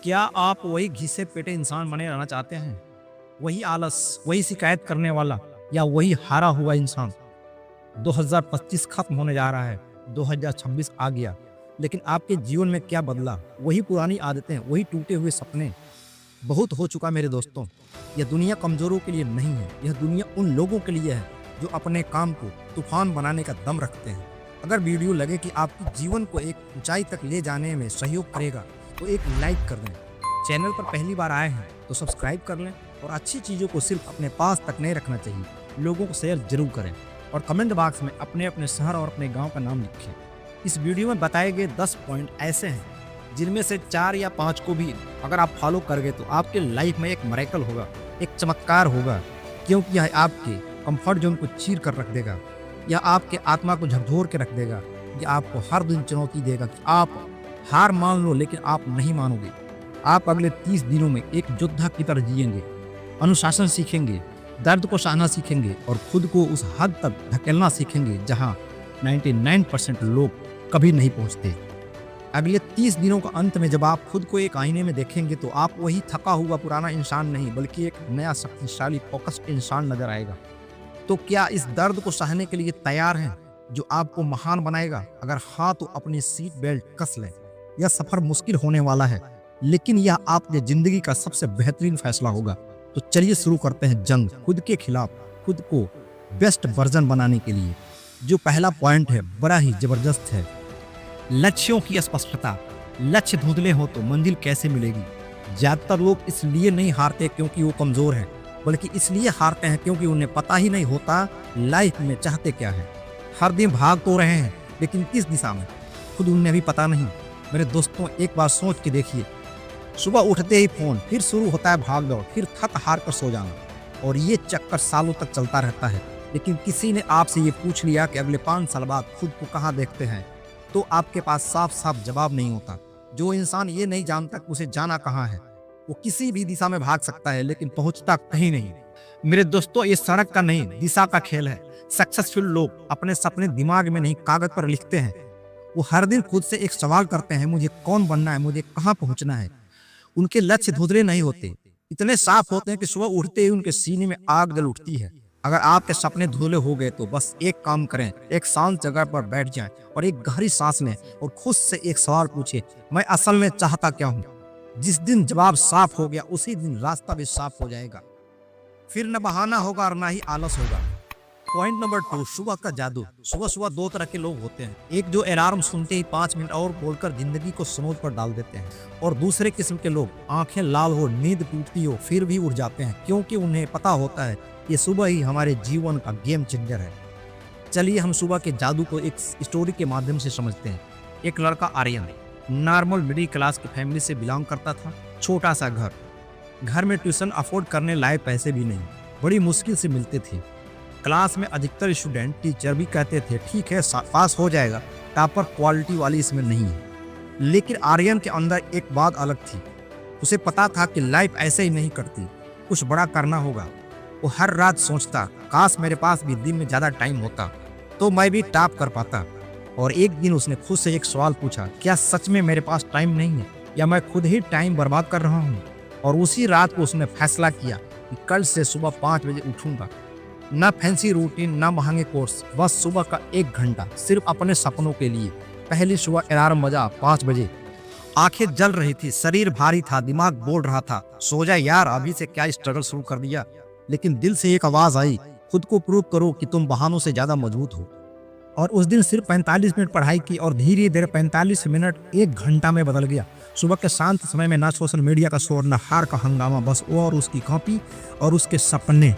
क्या आप वही घिसे पेटे इंसान बने रहना चाहते हैं? वही आलस, वही शिकायत करने वाला या वही हारा हुआ इंसान? 2025 खत्म होने जा रहा है, 2026 आ गया, लेकिन आपके जीवन में क्या बदला? वही पुरानी आदतें, वही टूटे हुए सपने। बहुत हो चुका मेरे दोस्तों। यह दुनिया कमजोरों के लिए नहीं है, यह दुनिया उन लोगों के लिए है जो अपने काम को तूफान बनाने का दम रखते हैं। अगर वीडियो लगे कि आपके जीवन को एक ऊंचाई तक ले जाने में सहयोग करेगा तो एक लाइक कर दें। चैनल पर पहली बार आए हैं तो सब्सक्राइब कर लें और अच्छी चीज़ों को सिर्फ अपने पास तक नहीं रखना चाहिए, लोगों को शेयर जरूर करें और कमेंट बॉक्स में अपने अपने शहर और अपने गांव का नाम लिखें। इस वीडियो में बताए गए 10 पॉइंट ऐसे हैं जिनमें से 4 या 5 को भी अगर आप फॉलो कर गए तो आपके लाइफ में एक मिरेकल होगा, एक चमत्कार होगा, क्योंकि यह आपके कंफर्ट जोन को चीर कर रख देगा। यह आपके आत्मा को झकझोर के रख देगा। यह आपको हर दिन चुनौती देगा कि आप हार मान लो, लेकिन आप नहीं मानोगे। आप अगले 30 दिनों में एक योद्धा की तरह जिएंगे, अनुशासन सीखेंगे, दर्द को सहना सीखेंगे और खुद को उस हद तक धकेलना सीखेंगे जहां 99% लोग कभी नहीं पहुंचते। अगले 30 दिनों का अंत में जब आप खुद को एक आईने में देखेंगे तो आप वही थका हुआ पुराना इंसान नहीं बल्कि एक नया शक्तिशाली फोकस्ड इंसान नजर आएगा। तो क्या इस दर्द को सहने के लिए तैयार हैं जो आपको महान बनाएगा? अगर हाँ तो अपनी सीट बेल्ट कस लें। यह सफर मुश्किल होने वाला है, लेकिन यह आपकी जिंदगी का सबसे बेहतरीन फैसला होगा। तो चलिए शुरू करते हैं जंग खुद के खिलाफ, खुद को बेस्ट वर्जन बनाने के लिए। जो पहला पॉइंट है बड़ा ही जबरदस्त है, लक्ष्यों की स्पष्टता। लक्ष्य धुंधले हो तो मंजिल कैसे मिलेगी? ज्यादातर लोग इसलिए नहीं हारते क्योंकि वो कमजोर हैं, बल्कि इसलिए हारते हैं क्योंकि उन्हें पता ही नहीं होता लाइफ में चाहते क्या है। हर दिन भाग तो रहे हैं, लेकिन किस दिशा में खुद उन्हें भी पता नहीं। मेरे दोस्तों, एक बार सोच के देखिए, सुबह उठते ही फोन, फिर शुरू होता है भाग दौड़, फिर थक हार कर सो जाना, और ये चक्कर सालों तक चलता रहता है। लेकिन किसी ने आपसे ये पूछ लिया कि अगले 5 साल बाद खुद को कहाँ देखते हैं, तो आपके पास साफ साफ जवाब नहीं होता। जो इंसान ये नहीं जानता कि उसे जाना कहाँ है, वो किसी भी दिशा में भाग सकता है लेकिन पहुंचता कहीं नहीं। मेरे दोस्तों, ये सड़क का नहीं दिशा का खेल है। सक्सेसफुल लोग अपने सपने दिमाग में नहीं कागज पर लिखते हैं। वो हर दिन खुद से एक सवाल करते हैं, मुझे कौन बनना है, मुझे कहाँ पहुंचना है। उनके लक्ष्य धुंधले नहीं होते, इतने साफ होते हैं कि सुबह उठते ही उनके सीने में आग जल उठती है। अगर आपके सपने धुंधले हो गए तो बस एक काम करें, एक शांत जगह पर बैठ जाएं और एक गहरी सांस लें और खुद से एक सवाल पूछे, मैं असल में चाहता क्या हूँ? जिस दिन जवाब साफ हो गया उसी दिन रास्ता भी साफ हो जाएगा। फिर न बहाना होगा और ना ही आलस होगा। पॉइंट नंबर 2, सुबह का जादू। सुबह सुबह 2 तरह के लोग होते हैं, एक जो अलार्म सुनते ही 5 मिनट और बोलकर जिंदगी को स्नूज पर डाल देते हैं, और दूसरे किस्म के लोग आंखें लाल हो, नींद टूटती हो, फिर भी उठ जाते हैं क्योंकि उन्हें पता होता है ये सुबह ही हमारे जीवन का गेम चेंजर है। चलिए हम सुबह के जादू को एक स्टोरी के माध्यम से समझते हैं। एक लड़का आर्यन नॉर्मल मिडिल क्लास की फैमिली से बिलोंग करता था। छोटा सा घर में ट्यूशन अफोर्ड करने लायक पैसे भी नहीं, बड़ी मुश्किल से मिलते थे। क्लास में अधिकतर स्टूडेंट टीचर भी कहते थे ठीक है पास हो जाएगा, टॉपर क्वालिटी वाली इसमें नहीं है। लेकिन आर्यन के अंदर एक बात अलग थी। उसे पता था कि लाइफ ऐसे ही नहीं कटती, कुछ बड़ा करना होगा। वो हर रात सोचता, काश मेरे पास भी दिन में ज़्यादा टाइम होता तो मैं भी टॉप कर पाता। और एक दिन उसने खुद से एक सवाल पूछा, क्या सच में मेरे पास टाइम नहीं है या मैं खुद ही टाइम बर्बाद कर रहा हूँ? और उसी रात को उसने फैसला किया कि कल से सुबह 5 बजे उठूंगा। ना फैंसी रूटीन, ना महंगे कोर्स, बस सुबह का 1 घंटा सिर्फ अपने सपनों के लिए। पहली सुबह अलार्म बजा 5 बजे। आंखें जल रही थी, शरीर भारी था, दिमाग बोल रहा था सो जा यार, अभी से क्या स्ट्रगल शुरू कर दिया। लेकिन दिल से एक आवाज आई, खुद को प्रूव करो कि तुम बहानों से ज्यादा मजबूत हो। और उस दिन सिर्फ 45 मिनट पढ़ाई की और धीरे धीरे 45 मिनट 1 घंटा में बदल गया। सुबह के शांत समय में ना सोशल मीडिया का शोर, ना हार का हंगामा, बस वो और उसकी कॉपी और उसके सपने।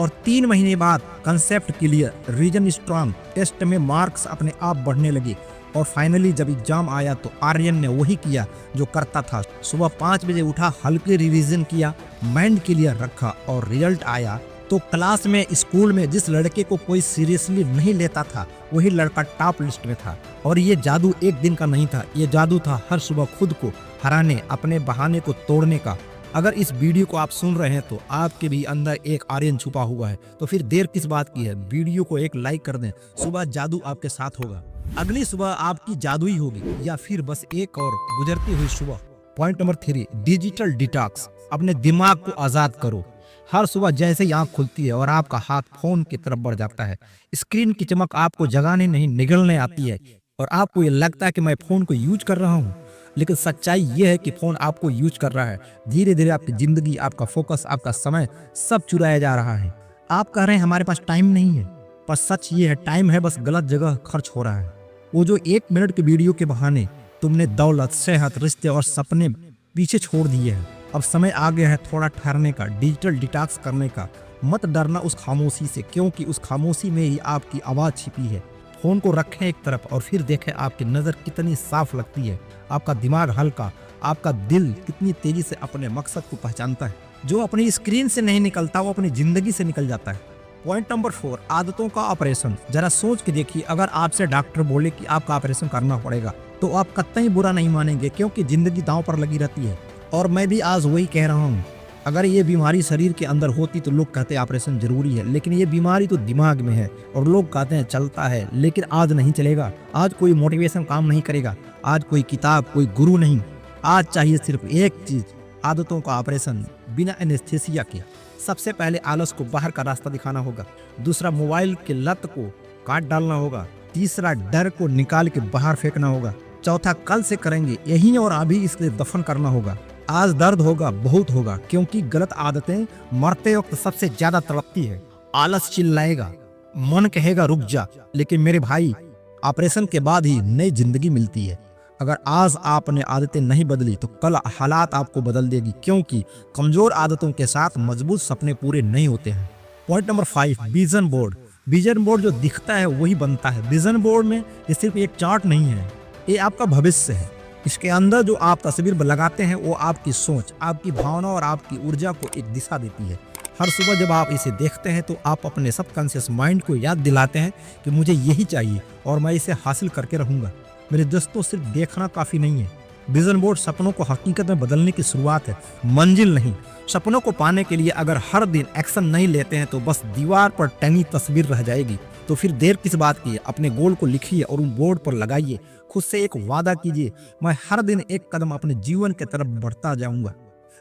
और 3 महीने बाद concept clear, reason strong, test में मार्क्स अपने आप बढ़ने लगे। और फाइनली जब एग्जाम आया तो आर्यन ने वही किया जो करता था। सुबह 5 बजे उठा, हल्के रिवीजन किया, माइंड क्लियर रखा और रिजल्ट आया तो क्लास में, स्कूल में जिस लड़के को कोई सीरियसली नहीं लेता था वही लड़का टॉप लिस्ट में था। और ये जादू एक दिन का नहीं था, ये जादू था हर सुबह खुद को हराने, अपने बहाने को तोड़ने का। अगर इस वीडियो को आप सुन रहे हैं तो आपके भी अंदर एक आर्यन छुपा हुआ है, तो फिर देर किस बात की है? वीडियो को एक लाइक कर दें। सुबह जादू आपके साथ होगा। अगली सुबह आपकी जादुई होगी या फिर बस एक और गुजरती हुई सुबह। Point number 3, digital detox. अपने दिमाग को आजाद करो। हर सुबह जैसे ही आंख खुलती है और आपका हाथ फोन की तरफ बढ़ जाता है, स्क्रीन की चमक आपको जगाने नहीं निगलने आती है और आपको ये लगता है कि मैं फोन को यूज कर रहा हूँ, लेकिन सच्चाई ये है कि फोन आपको यूज कर रहा है। धीरे धीरे आपकी जिंदगी, आपका फोकस, आपका समय सब चुराया जा रहा है। आप कह रहे हैं हमारे पास टाइम नहीं है, पर सच ये है टाइम है, बस गलत जगह खर्च हो रहा है। वो जो 1 मिनट के वीडियो के बहाने तुमने दौलत, सेहत, रिश्ते और सपने पीछे छोड़ दिए हैं। अब समय आ गया है थोड़ा ठहरने का, डिजिटल डिटॉक्स करने का। मत डरना उस खामोशी से, क्योंकि उस खामोशी में ही आपकी आवाज छिपी है। फोन को रखें एक तरफ और फिर देखें आपकी नज़र कितनी साफ लगती है, आपका दिमाग हल्का, आपका दिल कितनी तेजी से अपने मकसद को पहचानता है। जो अपनी स्क्रीन से नहीं निकलता वो अपनी जिंदगी से निकल जाता है। पॉइंट नंबर 4, आदतों का ऑपरेशन। जरा सोच के देखिए, अगर आपसे डॉक्टर बोले कि आपका ऑपरेशन करना पड़ेगा तो आप कतई बुरा नहीं मानेंगे, क्योंकि जिंदगी दांव पर लगी रहती है। और मैं भी आज वही कह रहा हूँ। अगर ये बीमारी शरीर के अंदर होती तो लोग कहते हैं ऑपरेशन जरूरी है, लेकिन ये बीमारी तो दिमाग में है और लोग कहते हैं चलता है, लेकिन आज नहीं चलेगा। आज कोई मोटिवेशन काम नहीं करेगा, आज कोई किताब, कोई गुरु नहीं। आज चाहिए सिर्फ एक चीज, आदतों का ऑपरेशन बिना एनेस्थीसिया के। सबसे पहले आलस को बाहर का रास्ता दिखाना होगा। दूसरा, मोबाइल के लत को काट डालना होगा। तीसरा, डर को निकाल के बाहर फेंकना होगा। चौथा, कल से करेंगे यही और अभी इसके दफन करना होगा। आज दर्द होगा, बहुत होगा, क्योंकि गलत आदतें मरते वक्त सबसे ज्यादा तड़पती है। आलस चिल्लाएगा, मन कहेगा रुक जा, लेकिन मेरे भाई ऑपरेशन के बाद ही नई जिंदगी मिलती है। अगर आज आपने आदतें नहीं बदली तो कल हालात आपको बदल देगी, क्योंकि कमजोर आदतों के साथ मजबूत सपने पूरे नहीं होते हैं। Point number 5, vision board. Vision board जो दिखता है वही बनता है। विजन बोर्ड में ये सिर्फ एक चार्ट नहीं है, ये आपका भविष्य है। इसके अंदर जो आप तस्वीर लगाते हैं वो आपकी सोच, आपकी भावना और आपकी ऊर्जा को एक दिशा देती है। हर सुबह जब आप इसे देखते हैं तो आप अपने सबकॉन्शियस माइंड को याद दिलाते हैं कि मुझे यही चाहिए और मैं इसे हासिल करके रहूंगा। मेरे दोस्तों, सिर्फ देखना काफी नहीं है। विजन बोर्ड सपनों को हकीकत में बदलने की शुरुआत है, मंजिल नहीं। सपनों को पाने के लिए अगर हर दिन एक्शन नहीं लेते हैं तो बस दीवार पर टंगी तस्वीर रह जाएगी। तो फिर देर किस बात की है? अपने गोल को लिखिए और उन बोर्ड पर लगाइए। खुद से एक वादा कीजिए, मैं हर दिन एक कदम अपने जीवन की तरफ बढ़ता जाऊंगा।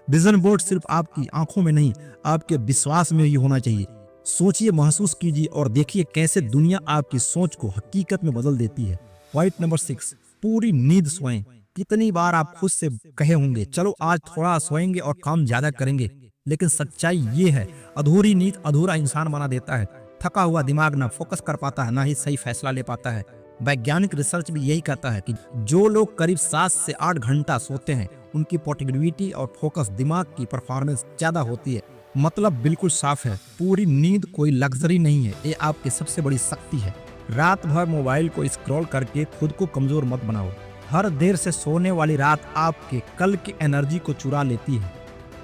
विजन बोर्ड सिर्फ आपकी आंखों में नहीं, आपके विश्वास में ही होना चाहिए। सोचिए, महसूस कीजिए और देखिए कैसे दुनिया आपकी सोच को हकीकत में बदल देती है। पॉइंट नंबर 6, पूरी नींद सोएं। कितनी बार आप खुद से कहे होंगे चलो आज थोड़ा सोएंगे और काम ज्यादा करेंगे, लेकिन सच्चाई ये है अधूरी नींद अधूरा इंसान बना देता है। थका हुआ दिमाग ना फोकस कर पाता है, ना ही सही फैसला ले पाता है। वैज्ञानिक रिसर्च भी यही कहता है कि जो लोग करीब 7 से 8 घंटा सोते हैं उनकी प्रोडक्टिविटी और फोकस, दिमाग की परफॉर्मेंस ज्यादा होती है। मतलब बिल्कुल साफ है, पूरी नींद कोई लग्जरी नहीं है, ये आपकी सबसे बड़ी शक्ति है। रात भर मोबाइल को स्क्रॉल करके खुद को कमजोर मत बनाओ। हर देर से सोने वाली रात आपके कल की एनर्जी को चुरा लेती है।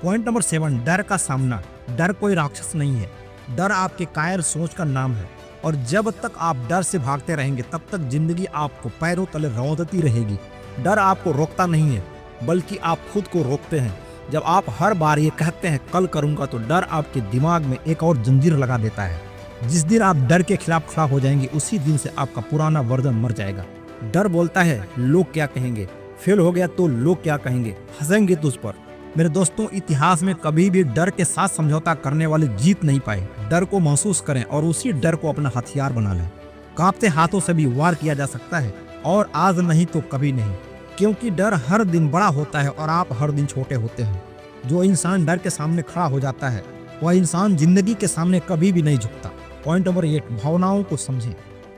पॉइंट नंबर 7, डर का सामना। डर कोई राक्षस नहीं है, डर आपके कायर सोच का नाम है। और जब तक आप डर से भागते रहेंगे तब तक जिंदगी आपको पैरों तले रौंदती रहेगी। डर आपको रोकता नहीं है, बल्कि आप खुद को रोकते हैं। जब आप हर बार ये कहते हैं कल करूंगा, तो डर आपके दिमाग में एक और जंजीर लगा देता है। जिस दिन आप डर के खिलाफ खड़ा हो जाएंगे उसी दिन से आपका पुराना वर्जन मर जाएगा। डर बोलता है लोग क्या कहेंगे, फेल हो गया तो लोग क्या कहेंगे, हंसेंगे तुझ पर। मेरे दोस्तों, इतिहास में कभी भी डर के साथ समझौता करने वाले जीत नहीं पाए। डर को महसूस करें और उसी डर को अपना हथियार बना लें। कांपते हाथों से भी वार किया जा सकता है, और आज नहीं तो कभी नहीं, क्योंकि डर हर दिन बड़ा होता है और आप हर दिन छोटे होते हैं। जो इंसान डर के सामने खड़ा हो जाता है वह इंसान जिंदगी के सामने कभी भी नहीं झुकता। पॉइंट नंबर 8, भावनाओं को समझें।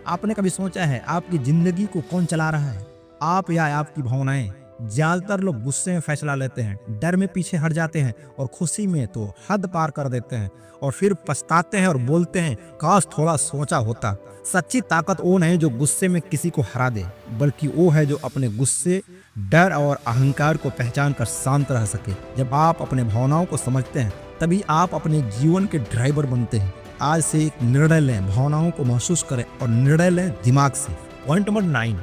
आपने कभी सोचा है आपकी जिंदगी को कौन चला रहा है, आप या आपकी भावनाएं? ज्यादातर लोग गुस्से में फैसला लेते हैं, डर में पीछे हट जाते हैं और खुशी में तो हद पार कर देते हैं, और फिर पछताते हैं और बोलते हैं काश थोड़ा सोचा होता। सच्ची ताकत वो नहीं जो गुस्से में किसी को हरा दे, बल्कि वो है जो अपने गुस्से, डर और अहंकार को पहचान कर शांत रह सके। जब आप अपने भावनाओं को समझते हैं तभी आप अपने जीवन के ड्राइवर बनते हैं। आज से एक निर्णय लें, भावनाओं को महसूस करें और निर्णय लें दिमाग से। पॉइंट नंबर 9,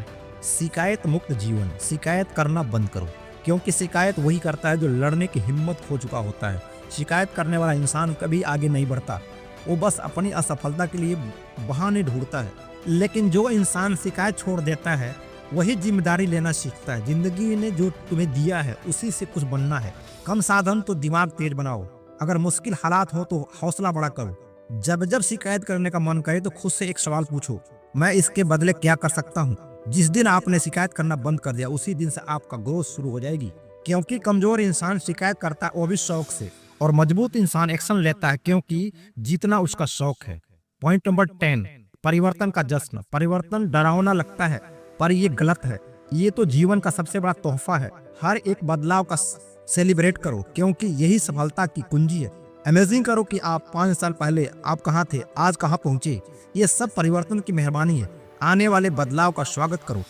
शिकायत मुक्त जीवन। शिकायत करना बंद करो, क्योंकि शिकायत वही करता है जो लड़ने की हिम्मत खो चुका होता है। शिकायत करने वाला इंसान कभी आगे नहीं बढ़ता, वो बस अपनी असफलता के लिए बहाने ढूंढता है। लेकिन जो इंसान शिकायत छोड़ देता है वही जिम्मेदारी लेना सीखता है। जिंदगी ने जो तुम्हें दिया है उसी से कुछ बनना है। कम साधन तो दिमाग तेज बनाओ। अगर मुश्किल हालात हो तो हौसला बड़ा करो। जब जब शिकायत करने का मन करे तो खुद से एक सवाल पूछो, मैं इसके बदले क्या कर सकता हूँ। जिस दिन आपने शिकायत करना बंद कर दिया उसी दिन से आपका ग्रोथ शुरू हो जाएगी। क्योंकि कमजोर इंसान शिकायत करता है वो भी शौक से, और मजबूत इंसान एक्शन लेता है क्योंकि जीतना उसका शौक है। पॉइंट नंबर 10, परिवर्तन का जश्न। परिवर्तन डरावना लगता है पर ये गलत है। ये तो जीवन का सबसे बड़ा तोहफा है। हर एक बदलाव का सेलिब्रेट करो क्योंकि यही सफलता की कुंजी है। इमेजिन करो कि आप 5 साल पहले आप कहाँ थे, आज कहाँ पहुंचे। ये सब परिवर्तन की मेहरबानी है। आने वाले बदलाव का स्वागत करो।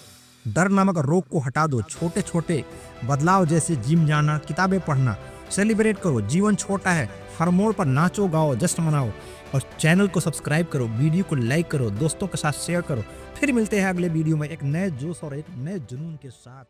डर नामक रोग को हटा दो। छोटे छोटे बदलाव जैसे जिम जाना, किताबें पढ़ना सेलिब्रेट करो। जीवन छोटा है, हर मोड़ पर नाचो, गाओ, जश्न मनाओ। और चैनल को सब्सक्राइब करो, वीडियो को लाइक करो, दोस्तों के साथ शेयर करो। फिर मिलते हैं अगले वीडियो में एक नए जोश और एक नए जुनून के साथ।